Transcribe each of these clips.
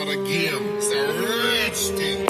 not a game, it's a rich thing.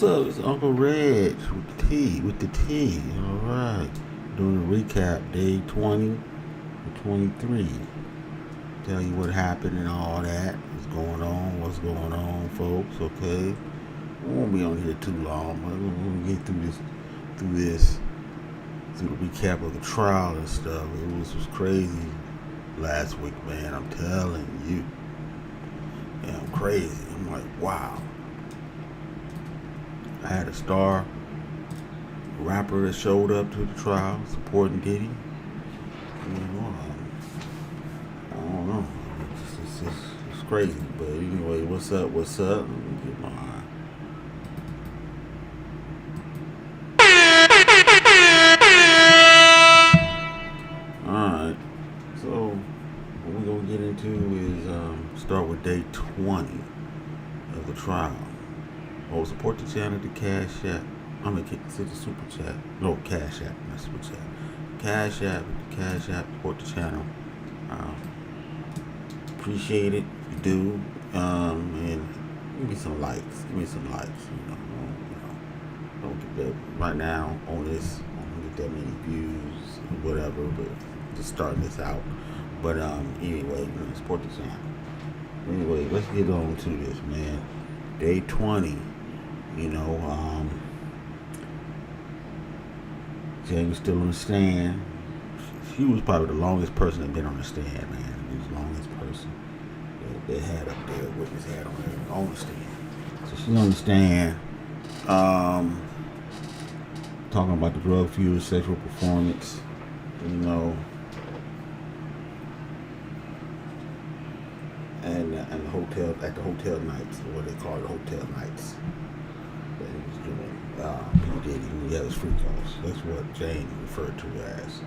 what's up? It's Uncle Reg with the T. With the T. All right. Doing a recap, day 20 and 23. Tell you what happened and all that. What's going on, folks. Okay. We won't be on here too long, but we're gonna get through the recap of the trial and stuff. It was crazy last week, man. I'm telling you. Yeah, I'm crazy. I'm like, wow. I had a star rapper that showed up to the trial supporting Diddy. I don't know. It's crazy. But anyway, what's up? Let me get my Alright. So what we're gonna get into is start with day 20 of the trial. Support the channel to Cash App. I'm gonna get to the super chat. No, Cash App, not super chat. Cash App, support the channel. Appreciate it if you do. And give me some likes. Don't get that right now on this. I don't get that many views or whatever, but just starting this out. But anyway, support the channel. Anyway, let's get on to this, man. Day 20. Jane was still on the stand. She was probably the longest person that been on the stand, man. The longest person that they had up there, witness had on the stand. So she's on the stand, talking about the drug-fueled sexual performance, and the hotel nights, or what they call the hotel nights that he was doing. P. Diddy, when he had his free calls. That's what Jane referred to as.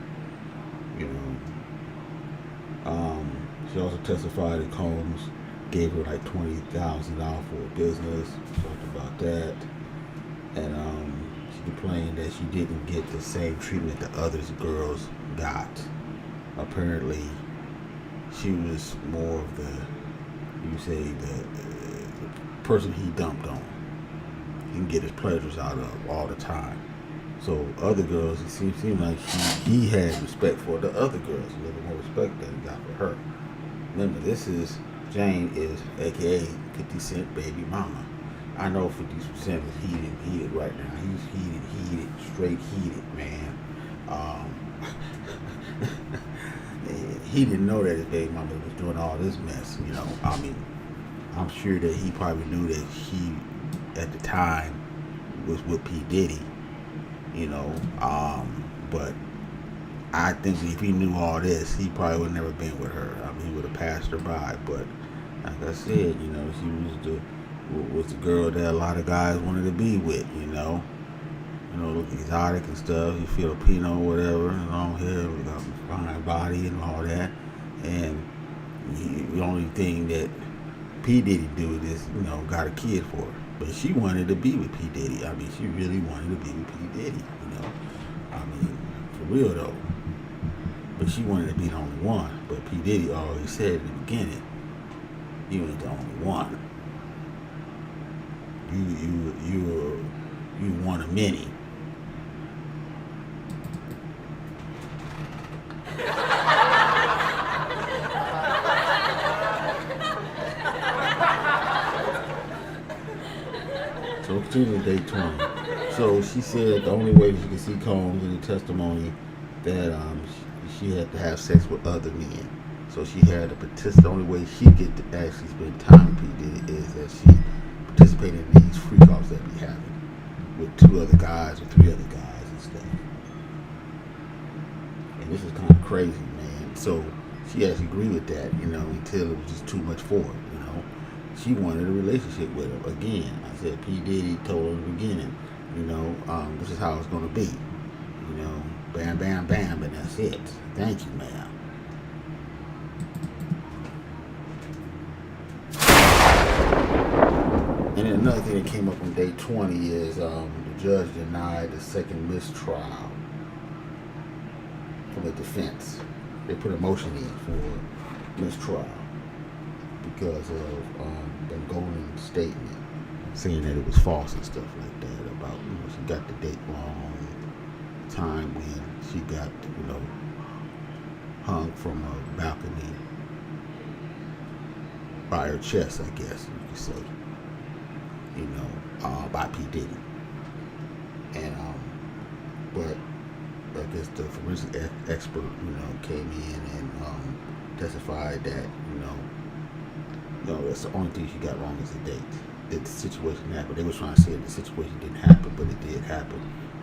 She also testified that Combs gave her like $20,000 for a business. We talked about that. And she complained that she didn't get the same treatment the other girls got. Apparently, she was more of the person he dumped on. He can get his pleasures out of all the time. So other girls, it seemed like he had respect for the other girls, a little more respect than he got for her. Remember, Jane is AKA 50 Cent baby mama. I know 50 Cent is heated right now. He's heated, straight heated, man. He didn't know that his baby mama was doing all this mess, I'm sure that he probably knew that he, at the time, was with P. Diddy, but I think if he knew all this, he probably would have never been with her. He would have passed her by. But like I said, she was the girl that a lot of guys wanted to be with, look exotic and stuff. He Filipino, whatever, long hair, with a fine body and all that. And the only thing that P. Diddy do is, got a kid for her. But she wanted to be with P. Diddy. She really wanted to be with P. Diddy, for real though. But she wanted to be the only one. But P. Diddy always said in the beginning, you ain't the only one. You one of many. So continue day 20. So she said the only way she could see Combs in the testimony that she had to have sex with other men. So she had to participate. The only way she could actually spend time with P. Diddy is that she participated in these freak-offs that be having with 2 other guys or 3 other guys and stuff. And this is kind of crazy, man. So she actually agreed with that, until it was just too much for her, She wanted a relationship with him. Again, I said P. Diddy told her in the beginning, this is how it's going to be. Bam, bam, bam, and that's it. Thank you, ma'am. And then another thing that came up on day 20 is the judge denied the second mistrial from the defense. They put a motion in for mistrial because of the Golden statement. saying that it was false and stuff like that about, she got the date wrong, time when she got, hung from a balcony by her chest, I guess you could say, by P. Diddy. And, but I guess the forensic expert, came in and testified that, that's the only thing she got wrong is the date. That the situation happened. They were trying to say that the situation didn't happen, but it did happen.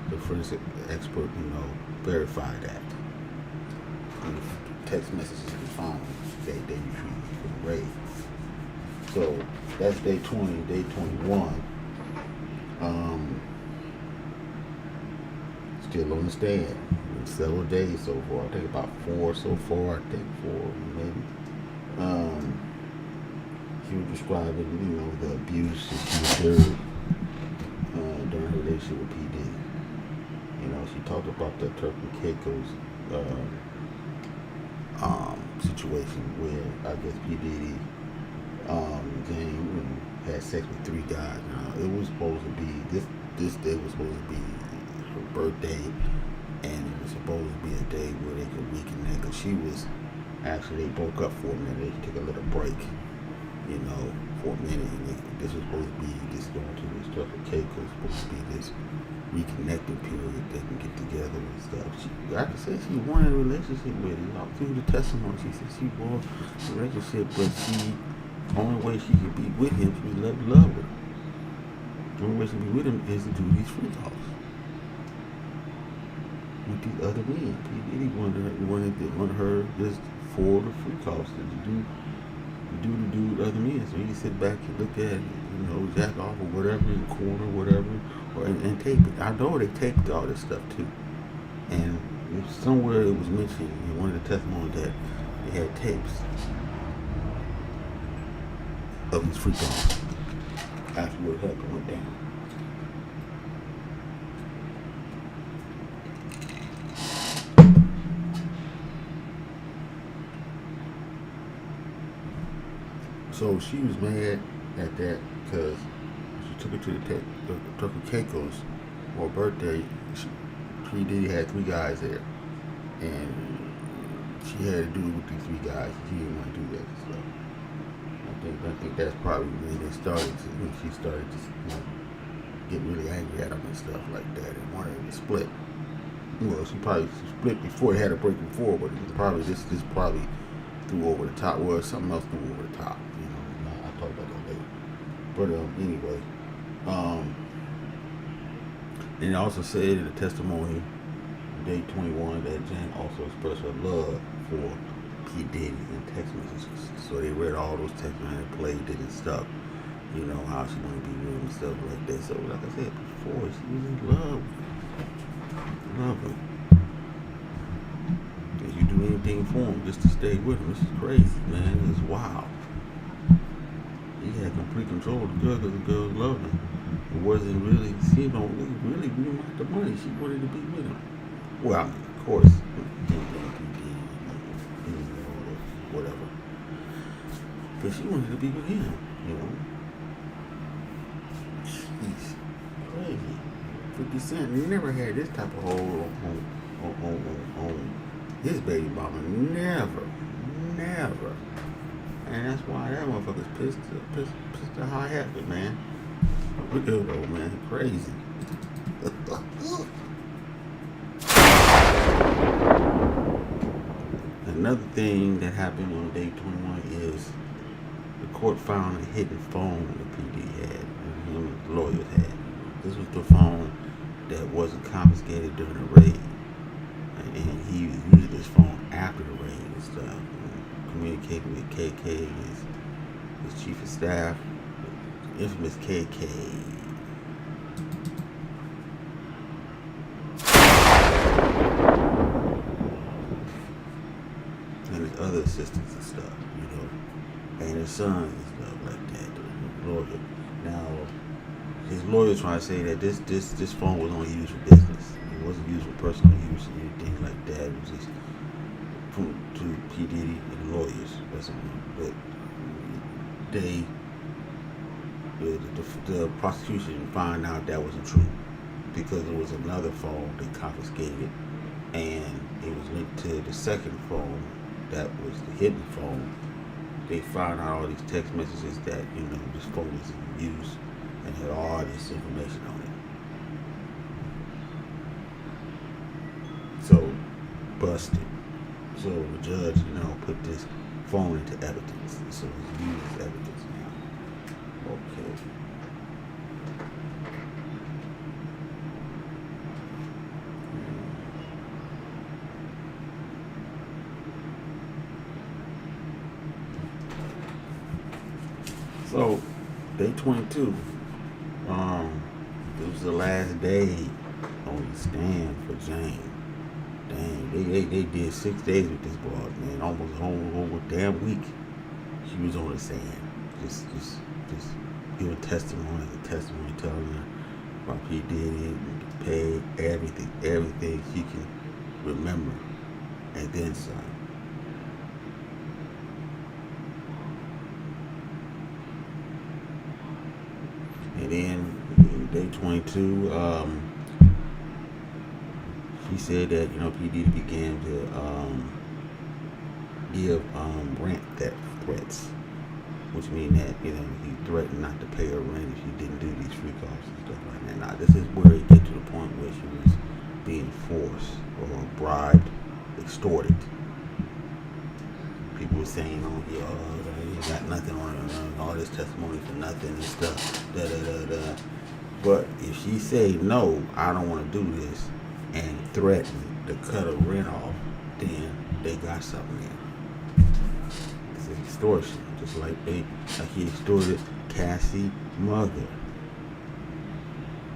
The forensic expert, verified that. And the text messages and phone they retrieved from the raid. So that's day 20, day 21. Still on the stand. Several days so far. I think about 4 so far. I think 4 maybe. She was describing, the abuse that she endured during her relationship with P. Diddy. She talked about the Turk and Caicos situation where I guess P. Diddy came and had sex with 3 guys. Now it was supposed to be this day was supposed to be her birthday, and it was supposed to be a day where they could reconnect. Cause she was actually, they broke up for a minute. They took a little break, for a minute. And this was supposed to be this going to this Turk and Caicos, supposed to be this reconnecting period. They can get together and stuff. I could say she wanted a relationship with him. All through the testimony, she said she wanted a relationship, but the only way she could be with him, she was in love with him. The only way she could be with him is to do these free calls with these other men. P. Diddy wanted her just for the free calls to do with other men, so he could sit back and look at it, jack off or whatever in the corner, whatever, and tape it. I know they taped all this stuff too, and somewhere it was mentioned in one of the testimonies that they had tapes of his free calls after what happened went down. So she was mad at that because she took it to the Turk and Caicos for her birthday. P. Diddy had 3 guys there, and she had to do it with these 3 guys. She didn't want to do that stuff. I think that's probably when she started to get really angry at him and stuff like that, and wanted to split. Well, she split before, they had a break before, but it was probably this probably threw over the top. Well, something else threw over the top. I'll talk about that later. But anyway, and it also said in the testimony, day 21, that Jan also expressed her love for P. Diddy in text messages. So they read all those text messages and played it and stuff. How she wanted to be with him and stuff like that. So like I said before, she was in love with him. Love him. And you do anything for him just to stay with him. This is crazy, man. It's wild. He had complete control of the girl because the girl loved him. It wasn't really, she don't really want the money. She wanted to be with him. Well, of course, whatever. But she wanted to be with him, Jeez, crazy. 50 Cent never had this type of hold on his baby mama. Never. And that's why that motherfucker's pissed to high heaven, man. Look at it, man. Crazy. Another thing that happened on day 21 is the court found a hidden phone that P. Diddy had, and him and the lawyers had. This was the phone that wasn't confiscated during the raid. And he was using this phone after the raid and stuff. Communicating with KK, his chief of staff, infamous KK. And his other assistants and stuff, and his son and stuff like that, the lawyer. Now, his lawyer trying to say that this phone was only used for business. It wasn't used for personal use or anything like that. It was just to P. Diddy and the lawyers. But they the prosecution found out that wasn't true because there was another phone they confiscated, and it was linked to the second phone that was the hidden phone. They found out all these text messages that this phone was in use and had all this information on it. So busted. So the judge, put this phone into evidence. So it's used as evidence now. Okay. So day 22. It was the last day on the stand for Jane. Dang, they did 6 days with this broad, man. Almost over a damn week. She was on the stand, just giving testimony, telling her about P Diddy, paid everything she can remember, and then some. And then day 22, she said that P Diddy began to give rent threats, which mean that he threatened not to pay her rent if she didn't do these free calls and stuff like that. Now this is where it get to the point where she was being forced or bribed, extorted. People were saying, you got nothing on her, all this testimony for nothing and stuff, But if she say no, I don't want to do this, and threaten to cut her rent off, then they got something there. It's an extortion, just like he extorted Cassie's mother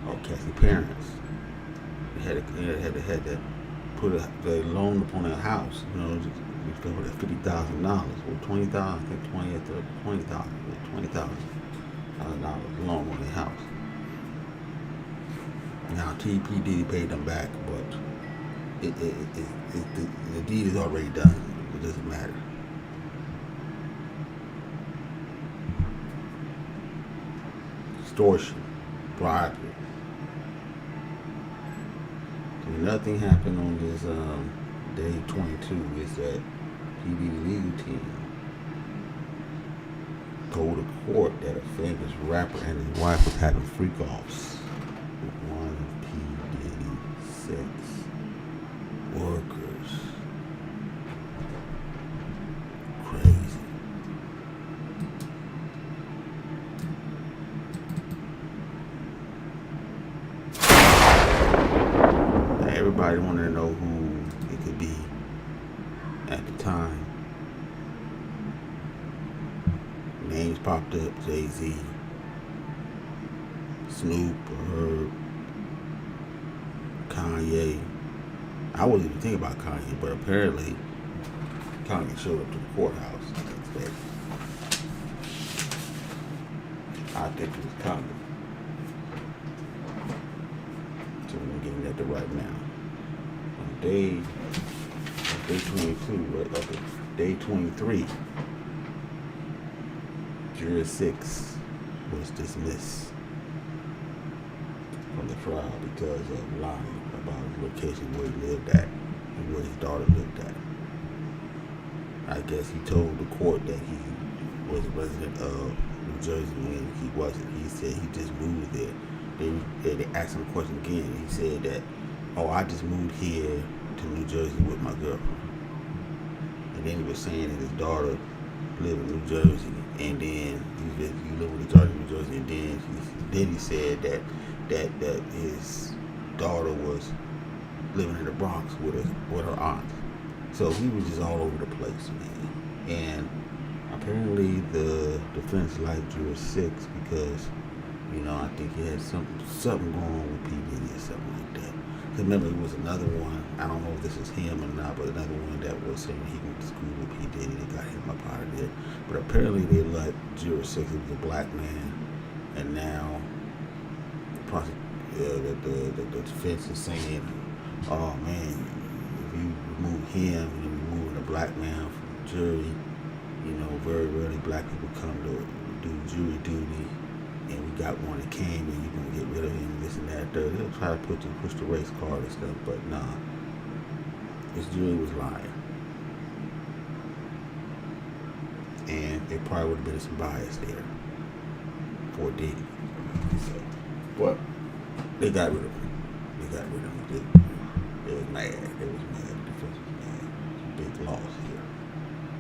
or Cassie's parents. They had to put the loan upon her house, for that $50,000 or $20,000. I think $20,000 loan on their house. Now P Diddy paid them back, but the deed is already done. It doesn't matter. Extortion, bribery. Nothing happened on this day 22. Is that P Diddy legal team told the court that a famous rapper and his wife was having freak-offs with one of P Diddy's sex workers. Crazy. Everybody wanted to know who it could be at the time. Names popped up: Jay-Z, Snoop, Herb, Kanye. I wasn't even thinking about Kanye, but apparently Kanye showed up to the courthouse the next day. I think it was Kanye. So we're getting that to right now. On day 22, right? Okay, day 23. Juror 6 was dismissed from the trial because of lying about the location where he lived at and where his daughter lived at. I guess he told the court that he was a resident of New Jersey when he wasn't. He said he just moved there. They asked him a question again. He said that, I just moved here to New Jersey with my girlfriend. And then he was saying that his daughter lived in New Jersey, and then he lived with his daughter in New Jersey, and then he said that his daughter was living in the Bronx with her aunt. So he was just all over the place, man. And apparently the defense liked Juror 6 because, I think he had something going on with P Diddy or something like that. Remember, there was another one, I don't know if this is him or not, but another one that was saying he went to school with P Diddy. They got him up out of there. But apparently they liked Juror 6. It was a black man. And now the defense is saying, oh man, if you remove him, you're removing a black man from the jury. Very rarely black people come to do jury duty, and got one that came and you're gonna get rid of him, this and that. They'll try to push the race card and stuff, but nah, this jury was lying, and it probably would have been some bias there for Diddy. So, but they got rid of him. They was mad. They was mad. The defense was mad. Big loss here.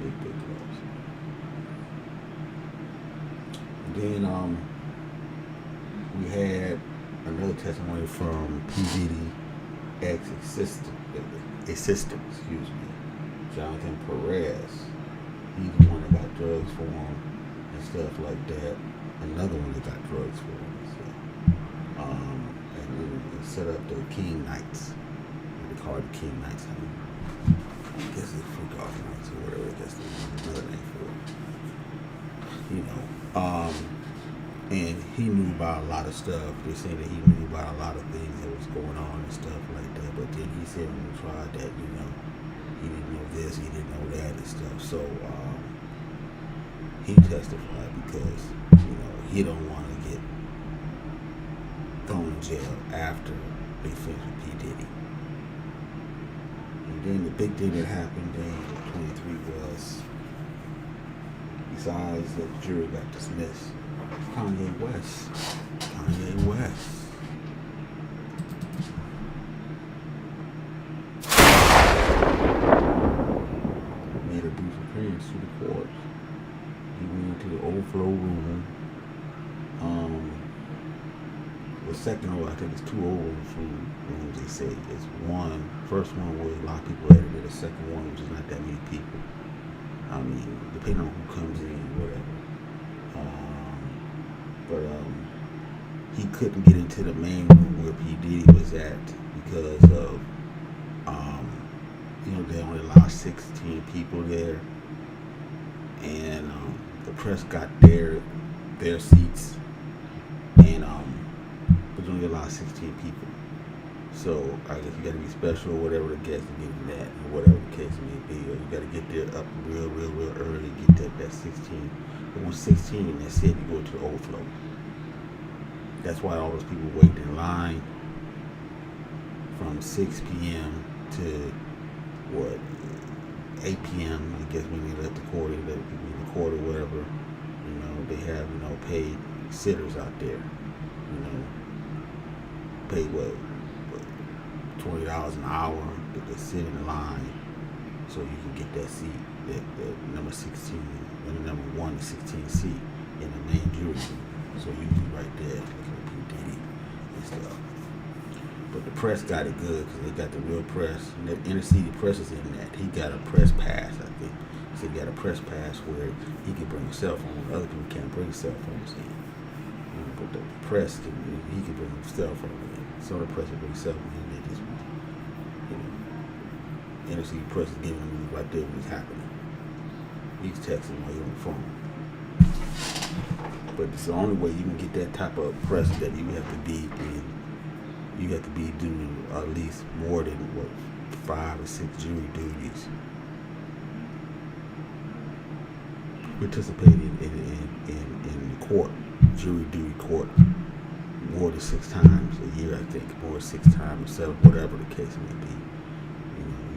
Big loss. And then we had another testimony from P. Diddy ex-assistant, Jonathan Perez. He's the one that got drugs for him and stuff like that. Another one that got drugs for him. So, and they set up the King Nights. They call it the King Nights. I guess it's freak off nights or whatever. I guess there's another name for it. And he knew about a lot of stuff. They say that he knew about a lot of things that was going on and stuff like that. But then he said when he tried that, he didn't know this, he didn't know that and stuff. So he testified because, he don't want to get thrown in jail after they finish with P. Diddy. And then the big thing that happened in 23 was, besides that the jury got dismissed, Kanye West made a brief appearance to the court. He went into the overflow room. The second I think it's two overflow rooms, they say. It's one. First one where a lot of people edited. The second one, which is not that many people. I mean, depending on who comes in, whatever. But he couldn't get into the main room where P. Diddy was at because of, they only allowed 16 people there, and the press got their seats, and but only allowed 16 people. So I guess you got to be special or whatever the guest to get in that, or whatever the case may be, or you got to get there up real early, get that 16. But when 16, that's it, you go to the overflow. That's why all those people waited in line from 6 p.m. to 8 p.m. I guess when they let people in the court or whatever. They have paid sitters out there. Paid $20 an hour to sit in line so you can get that seat, that number 16, number 1 to 16 seat in the main jury. So you be right there, like P. Diddy and stuff. But the press got it good because they got the real press. And the inner city press is in that. He got a press pass, I think. So he got a press pass where he can bring a cell phone. Other people can't bring cell phones in. But the press, he can bring a cell phone in. So the press will bring cell phone in. They just, inner city press is giving him right there when it's happening. He's texting while you're on the phone. But it's the only way you can get that type of press that you have to be in. You have to be doing at least more than 5 or 6 jury duties. Participating in the court, jury duty court, more than 6 times a year, I think, more than 6 times or 7, whatever the case may be.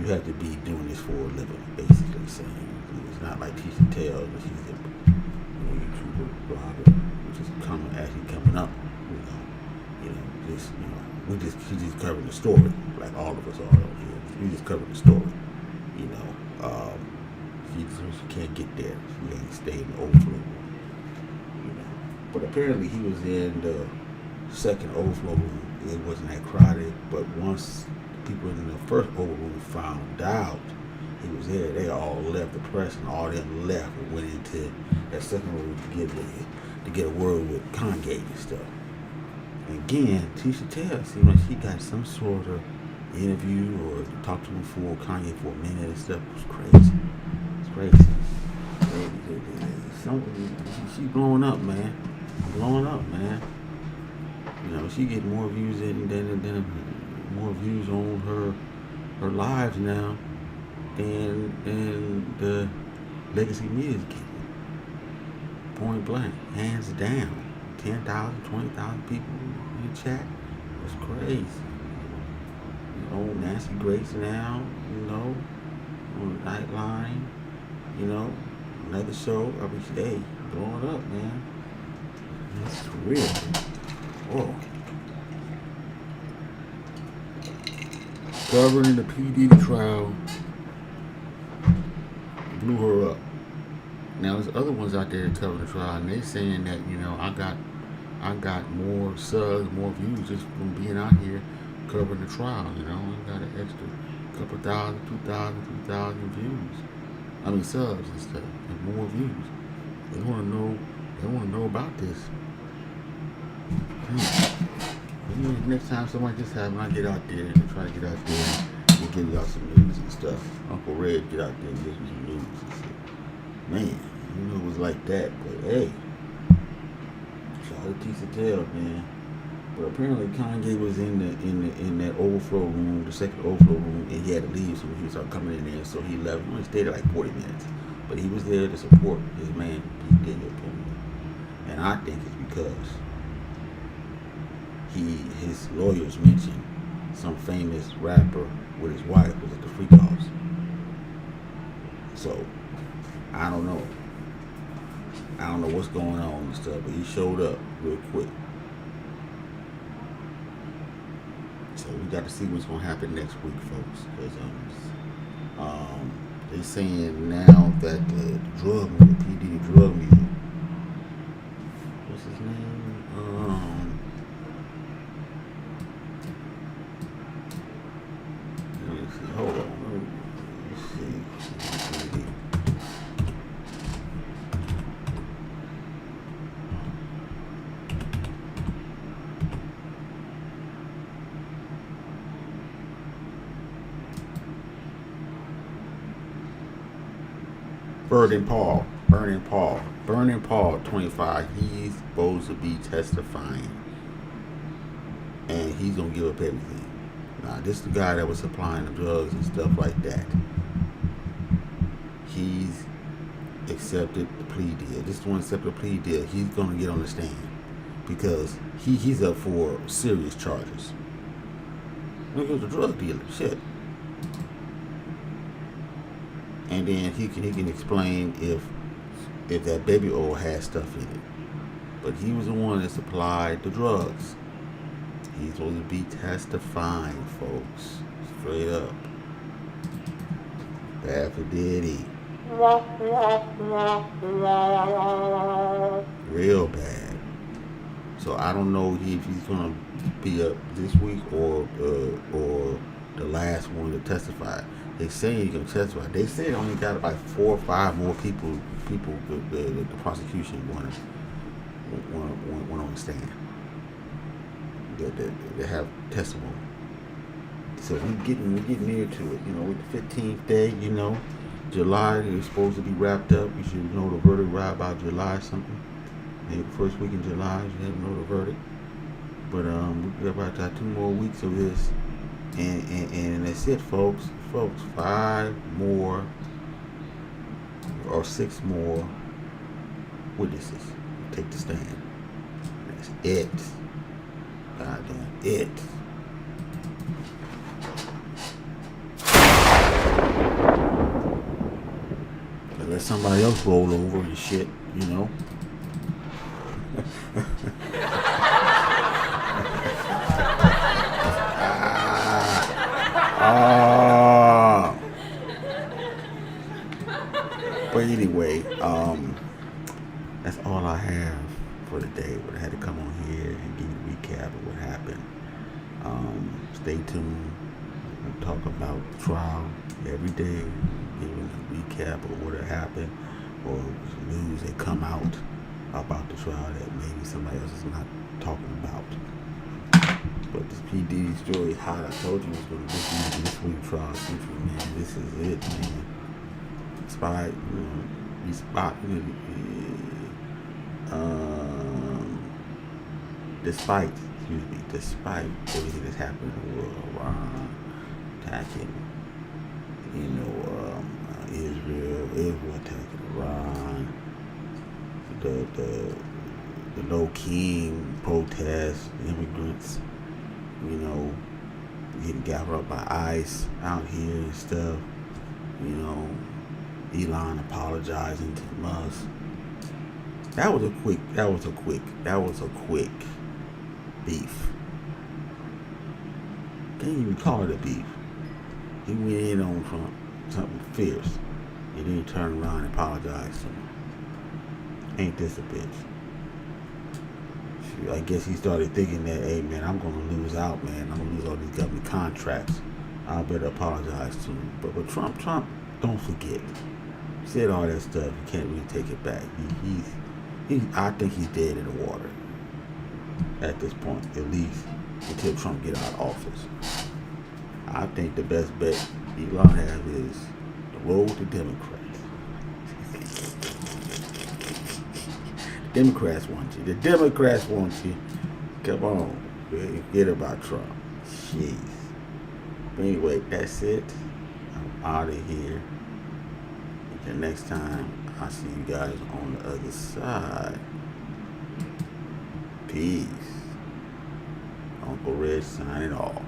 You have to be doing this for a living, basically saying. It's not like Tisha Tell, but she's a YouTuber blogger, which is actually coming up. She's just covering the story, like all of us are on here. We just covering the story, She can't get there. She ain't stay in the overflow room, But apparently he was in the second overflow room. It wasn't that crowded, but once people in the first overflow room found out he was there, they all left. The press and all them left and went into that second room to get a word with Kanye and stuff. And again, Tisha Tell seemed like she got some sort of interview or talked to him for Kanye for a minute and stuff. It was crazy. It's crazy. She's blowing up, man. Blowing up, man. She getting more views than more views on her lives now than the legacy media is getting. Point blank, hands down. 10,000, 20,000 people in the chat. It's crazy. You know, Nancy Grace now, you know, on Nightline, you know, another show. I mean, hey, blowing up, man. It's real. Whoa. Covering the P. Diddy trial blew her up. Now there's other ones out there covering the trial, and they saying that, you know, I got more subs, more views just from being out here covering the trial. You know, I got an extra couple thousand, 2,000, 3,000 views. I mean subs and stuff, and more views. They want to know. They want to know about this. Next time something like this happens, I get out there and try to get out there and give y'all some news and stuff. Uncle Red get out there and give me some news and stuff. Man, you know it was like that, but hey, shout to tell, man. But apparently Kanye was in that overflow room, the second overflow room, and he had to leave, so he started coming in there, so he left. He only stayed there like 40 minutes, but he was there to support his man, P. Diddy, apparently. And I think it's because his lawyers mentioned some famous rapper with his wife was at the freak house. So I don't know. I don't know what's going on and stuff, but he showed up real quick. So we got to see what's gonna happen next week, folks. Because they saying now that the drug mule, P. Diddy drug mule, what's his name? Hold on. Let's see. Burning Paul, 25. He's supposed to be testifying, and he's gonna give up everything. Now, this is the guy that was supplying the drugs and stuff like that. He's accepted the plea deal. This one accepted the plea deal. He's gonna get on the stand because he's up for serious charges. Look at the drug dealer, shit. And then he can explain if that baby oil has stuff in it. But he was the one that supplied the drugs. He's supposed to be testifying, folks. Straight up. Bad for Diddy. Real bad. So I don't know if he's gonna be up this week or the last one to testify. They say he's gonna testify. They say they only got about 4 or 5 more people the prosecution want on the stand. They have testimony. So we're getting near to it. You know, with the 15th day, you know, July is supposed to be wrapped up. You should know the verdict right about July something. Maybe the first week in July, you should know the verdict. But we got about 2 more weeks of this, and that's it, folks. 5 more or 6 more witnesses take the stand. That's it. Goddamn it. Let somebody else roll over and shit, you know. But anyway, that's all I have for today. But I had to come on here and give you a recap of what happened. Stay tuned. We'll talk about the trial every day, giving a recap of what had happened or some news that come out about the trial that maybe somebody else is not talking about. But this P. Diddy story, hot. I told you it was going to be this week trial century, man. This is it, man. Despite everything that's happening in the world, Iran attacking, Israel attacking Iran, the the No King protests, immigrants, you know, getting gathered up by ICE out here and stuff. You know, Elon apologizing to Musk. That was a quick beef. Can't even call it a beef. He went in on Trump, something fierce, and then he turned around and apologized to him. Ain't this a bitch? I guess he started thinking that, hey man, I'm gonna lose out, man. I'm gonna lose all these government contracts. I better apologize to him. But Trump, don't forget. He said all that stuff. He can't really take it back. I think he's dead in the water at this point, at least until Trump get out of office. I think the best bet Elon has is the road to Democrats. Democrats want you. The Democrats want you. Come on. Forget about Trump. Jeez. But anyway, that's it. I'm out of here. Until next time, I'll see you guys on the other side. Peace. Uncle Reg signing off.